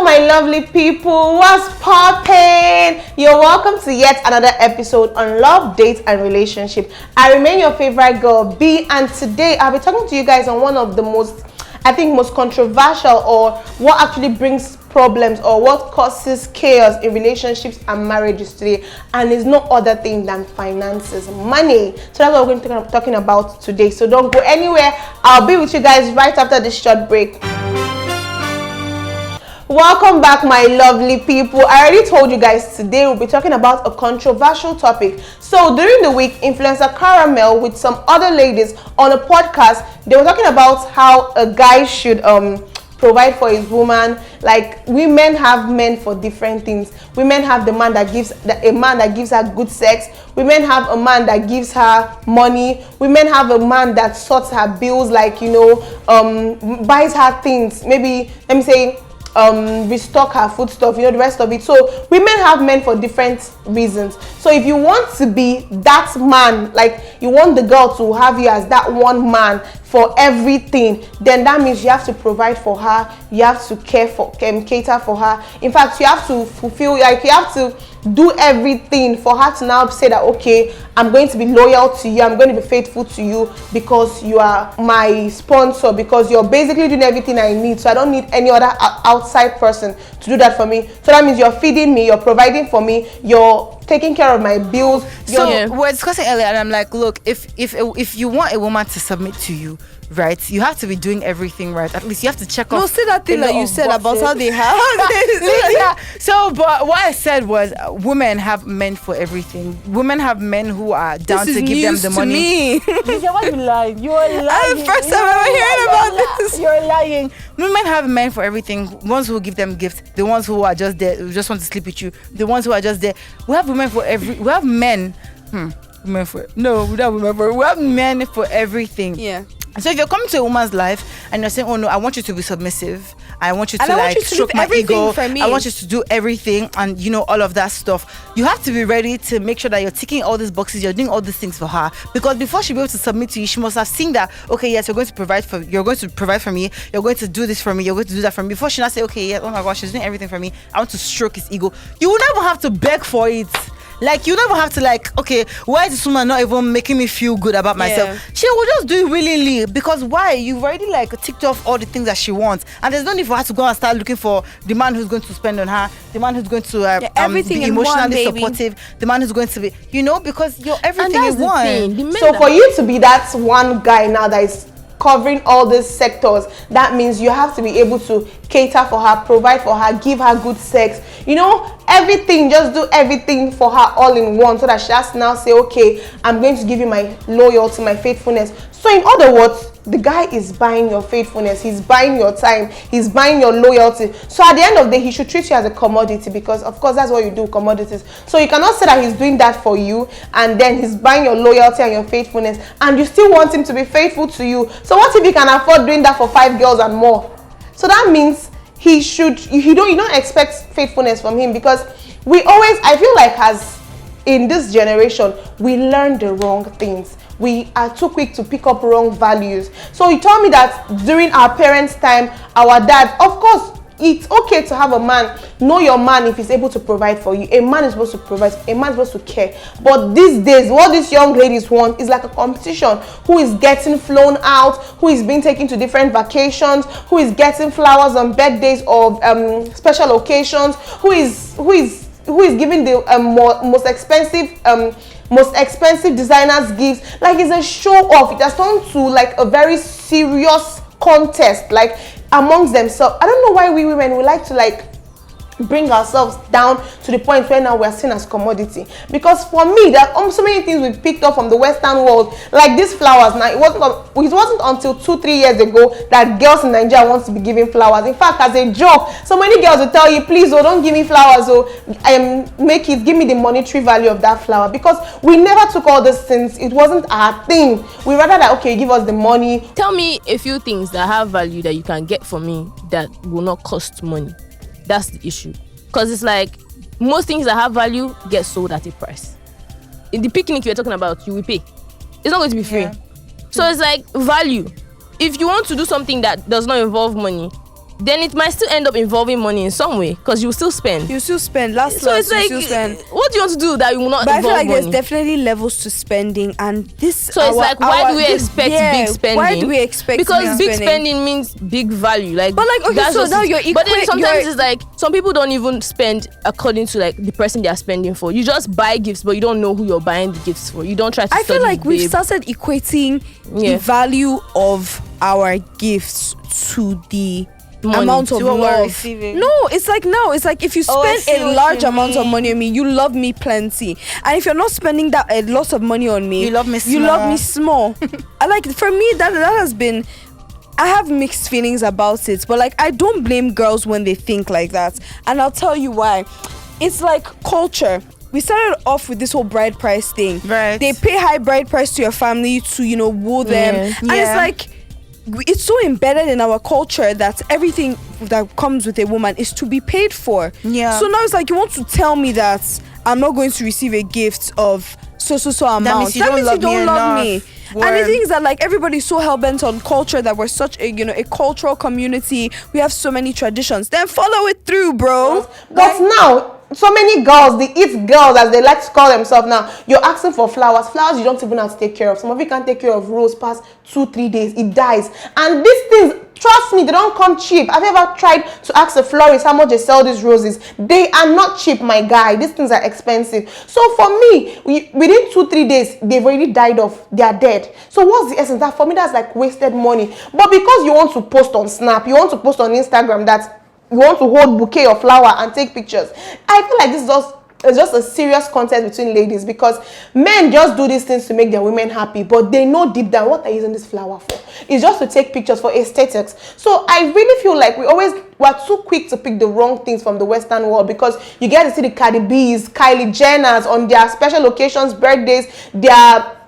my lovely people, what's poppin'? You're welcome to yet another episode on love, dates, and relationship. I remain your favorite girl, Bhee, and today I'll be talking to you guys on one of the most controversial, or what actually brings problems, or what causes chaos in relationships and marriages today, and it's no other thing than finances, money. So that's what we're going to be talking about today. So don't go anywhere. I'll be with you guys right after this short break. Welcome back, my lovely people. I already told you guys today we'll be talking about a controversial topic. So during the week, influencer Caramel with some other ladies on a podcast, they were talking about how a guy should provide for his woman. Like, women have men for different things. Women have a man that gives her good sex. Women have a man that gives her money. Women have a man that sorts her bills, like, buys her things. Maybe, let me say, restock her food stuff, the rest of it. So women have men for different reasons. So if you want to be that man, like you want the girl to have you as that one man for everything, then that means you have to provide for her, you have to cater for her. In fact, you have to fulfill, like you have to do everything for her to now say that, okay, I'm going to be loyal to you, I'm going to be faithful to you because you are my sponsor, because you're basically doing everything I need. So I don't need any other outside person to do that for me. So that means you're feeding me, you're providing for me, you're taking care of my bills. So we're discussing earlier, and I'm like, look, if you want a woman to submit to you, right, you have to be doing everything right. At least you have to check off. No, say that thing that you said about how they have. Yeah. So, but what I said was, women have men for everything. Women have men who are down to give them the money. Lisa, why you lying? You are lying. The first time I'm hearing about this. You're lying. Women have men for everything. The ones who give them gifts, the ones who are just there, who just want to sleep with you, the ones who are just there. We have women for we have men. Women for no, we don't remember. We have men for everything. Yeah. So if you're coming to a woman's life and you're saying, oh no, I want you to be submissive, I want you to want you to stroke do my everything ego, for me. I want you to do everything, and all of that stuff, you have to be ready to make sure that you're ticking all these boxes, you're doing all these things for her, because before she'll be able to submit to you, she must have seen that, okay, yes, you're going to provide for me, you're going to do this for me, you're going to do that for me, before she not say, okay, yes, oh my gosh, she's doing everything for me, I want to stroke his ego. You will never have to beg for it. Like, you never have to, like, okay, why is this woman not even making me feel good about myself? Yeah. She will just do it willingly, because why? You've already, like, ticked off all the things that she wants, and there's no need for her to go and start looking for the man who's going to spend on her, the man who's going to everything be in one, emotionally baby. supportive, the man who's going to be, because you're everything in one. So for you to be that one guy now that is covering all these sectors, that means you have to be able to cater for her, provide for her, give her good sex, everything. Just do everything for her all in one, so that she has to now say, okay, I'm going to give you my loyalty, my faithfulness. So in other words, the guy is buying your faithfulness, he's buying your time, he's buying your loyalty. So at the end of the day, he should treat you as a commodity, because of course that's what you do, commodities. So you cannot say that he's doing that for you and then he's buying your loyalty and your faithfulness, and you still want him to be faithful to you. So what if he can afford doing that for 5 girls and more? So that means you don't expect faithfulness from him, because I feel like, as in this generation, we learn the wrong things. We are too quick to pick up wrong values. So you told me that during our parents' time, our dad, of course, it's okay to have a man. Know your man if he's able to provide for you. A man is supposed to provide. A man is supposed to care. But these days, what these young ladies want is like a competition. Who is getting flown out? Who is being taken to different vacations? Who is getting flowers on birthdays or special occasions? Who is giving the most expensive designers gifts? Like, it's a show off. It has turned to like a very serious contest, like, amongst themselves. I don't know why we women, we like to like bring ourselves down to the point where now we're seen as commodity. Because for me, there are so many things we've picked up from the Western world, like these flowers. Now, it wasn't until 2-3 years ago that girls in Nigeria want to be giving flowers. In fact, as a joke, so many girls will tell you, please, don't give me flowers, give me the monetary value of that flower. Because we never took all these things. It wasn't our thing. We rather that, okay, give us the money. Tell me a few things that have value that you can get from me that will not cost money. That's the issue. Because it's like, most things that have value get sold at a price. In the picnic you're talking about, you will pay. It's not going to be free. So it's like value. If you want to do something that does not involve money, then it might still end up involving money in some way because you still spend. You still spend. Last So it's you like, still spend. what do you want to do that you will not But I involve feel like money? there's definitely levels to spending, and this. So it's like, why do we expect big spending? Why do we expect because big spending? spending means big value. Like, But like, okay, that's so just now it. you're But then equate- sometimes you're- it's like some people don't even spend according to like the person they are spending for. You just buy gifts, but you don't know who you're buying the gifts for. You don't try to. I feel study, like we've babe. started equating Yeah. the value of our gifts to the Money. amount of To what we're love. receiving. No, it's like now, it's like if you Oh, I spend see a what large you amount of mean. money on me, you love me plenty. And if you're not spending that a lot of money on me, You love me You love me small. I like, for me, that has been. I have mixed feelings about it, but like I don't blame girls when they think like that, and I'll tell you why. It's like culture. We started off with this whole bride price thing. Right. They pay high bride price to your family to, woo them. Yeah. And Yeah. it's like, it's so embedded in our culture that everything that comes with a woman is to be paid for. Yeah. So now it's like, you want to tell me that I'm not going to receive a gift of so amount. means you don't love me enough. And the Word. thing is that like everybody's so hell-bent on culture, that we're such a a cultural community. We have so many traditions. Then follow it through, bro. But now, so many girls, the it girls as they like to call themselves now, you're asking for flowers. Flowers you don't even have to take care of. Some of you can't take care of rose past 2-3 days. It dies. And these things, trust me, they don't come cheap. Have you ever tried to ask a florist how much they sell these roses? They are not cheap, my guy. These things are expensive. So for me, within 2-3 days, they've already died off. They are dead. So what's the essence? That for me, that's like wasted money. But because you want to post on Snap, you want to post on Instagram that you want to hold bouquet of flower and take pictures, I feel like this is just a serious contest between ladies, because men just do these things to make their women happy, but they know deep down what they're using this flower for. It's just to take pictures for aesthetics. So I really feel like we're too quick to pick the wrong things from the Western world, because you get to see the Cardi B's, Kylie Jenners on their special occasions, birthdays, their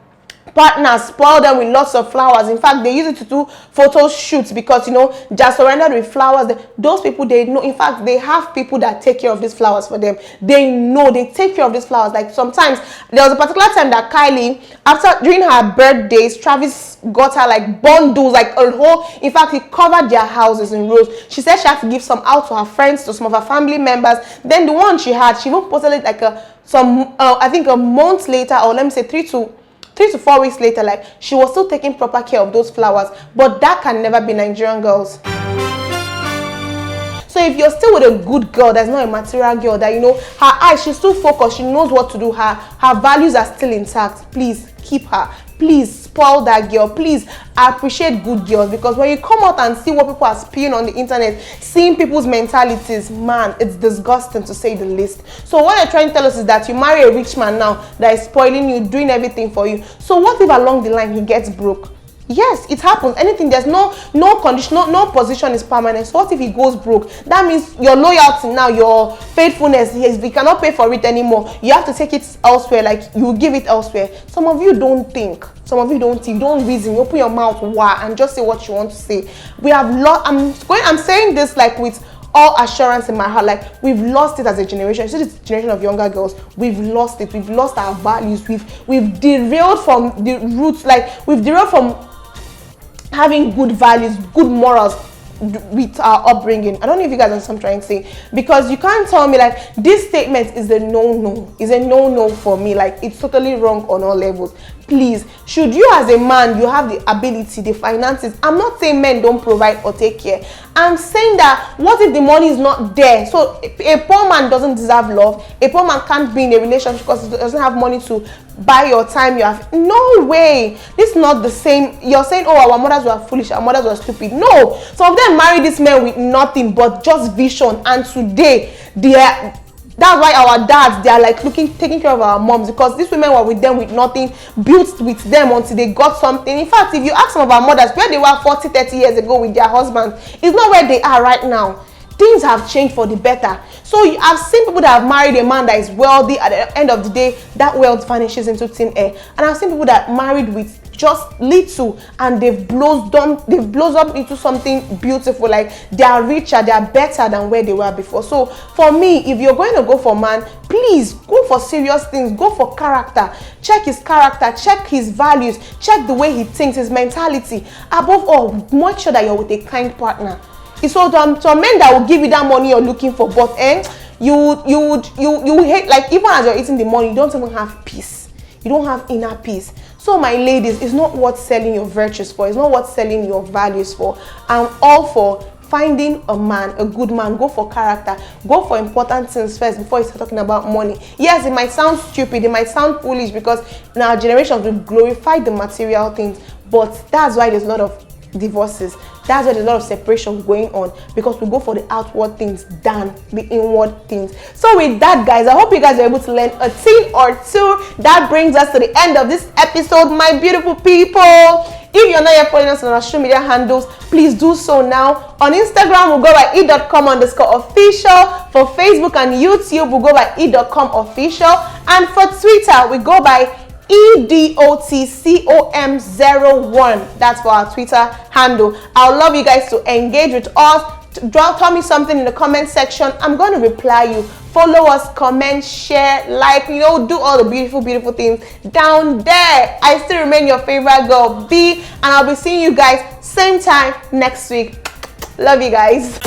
partners spoil them with lots of flowers. In fact, they use it to do photo shoots because just surrendered with flowers. Those people, they know. In fact, they have people that take care of these flowers for them. They know they take care of these flowers. Like sometimes there was a particular time that Kylie, during her birthdays, Travis got her like bundles, like a whole. In fact, he covered their houses in rows. She said she had to give some out to her friends, to some of her family members. Then the one she even posted it like I think a month later, or let me say 3 to 4 weeks later, like she was still taking proper care of those flowers. But that can never be Nigerian girls. So if you're still with a good girl that's not a material girl, that her eyes, she's still focused, she knows what to do, her values are still intact, please keep her. Please spoil that girl. Please appreciate good girls, because when you come out and see what people are spewing on the internet, seeing people's mentalities, man, it's disgusting to say the least. So what they're trying to tell us is that you marry a rich man now that is spoiling you, doing everything for you. So what if along the line he gets broke? Yes, it happens. Anything, there's no condition, no position is permanent. So what if he goes broke? That means your loyalty now, your faithfulness, he cannot pay for it anymore. You have to take it elsewhere, like you give it elsewhere. Some of you don't think. Some of you don't think, don't reason. You open your mouth, wow, and just say what you want to say. We have lost. I'm saying this like with all assurance in my heart, like we've lost it as a generation. You see this generation of younger girls, we've lost it. We've lost our values. We've derailed from the roots. Like we've derailed from having good values, good morals with our upbringing. I don't know if you guys understand what I'm trying to say, because you can't tell me like this statement is a no for me. Like it's totally wrong on all levels. Please, should you as a man, you have the ability, the finances. I'm not saying men don't provide or take care. I'm saying that what if the money is not there? So a poor man doesn't deserve love. A poor man can't be in a relationship because he doesn't have money to buy your time. You have no way. This is not the same. You're saying, oh, our mothers were foolish, our mothers were stupid. No, some of them married this man with nothing but just vision, and today that's why our dads, they are like taking care of our moms, because these women were with them with nothing, built with them until they got something. In fact, if you ask some of our mothers where they were 40-30 years ago with their husbands, it's not where they are right now. Things have changed for the better. So I've seen people that have married a man that is wealthy. At the end of the day, that wealth vanishes into thin air. And I've seen people that married with just little, and they've blossomed into something beautiful. Like they are richer, they are better than where they were before. So for me, if you're going to go for a man, please go for serious things. Go for character. Check his character, check his values, check the way he thinks, his mentality. Above all, make sure that you're with a kind partner. It's so some men that will give you that money you're looking for, but you hate, like, even as you're eating the money, you don't even have peace. You don't have inner peace. So my ladies, it's not worth selling your virtues for. It's not worth selling your values for. I'm all for finding a man, a good man. Go for character. Go for important things first before you start talking about money. Yes, it might sound stupid. It might sound foolish because in our generation we glorify the material things. But that's why there's a lot of divorces. That's why there's a lot of separation going on, because we go for the outward things than the inward things. So with that, guys, I hope you guys are able to learn a thing or two. That brings us to the end of this episode, my beautiful people. If you're not yet following us on our social media handles, please do so now. On Instagram, we'll go by e.com_official. For Facebook and YouTube, we'll go by e.com_official. And for Twitter, we go by EDOTCOM01. That's for our Twitter handle. I would love you guys to engage with us. Tell me something in the comment section. I'm going to reply you. Follow us, comment, share, like, do all the beautiful things down there. I still remain your favorite girl, Bhee, and I'll be seeing you guys same time next week. Love you guys.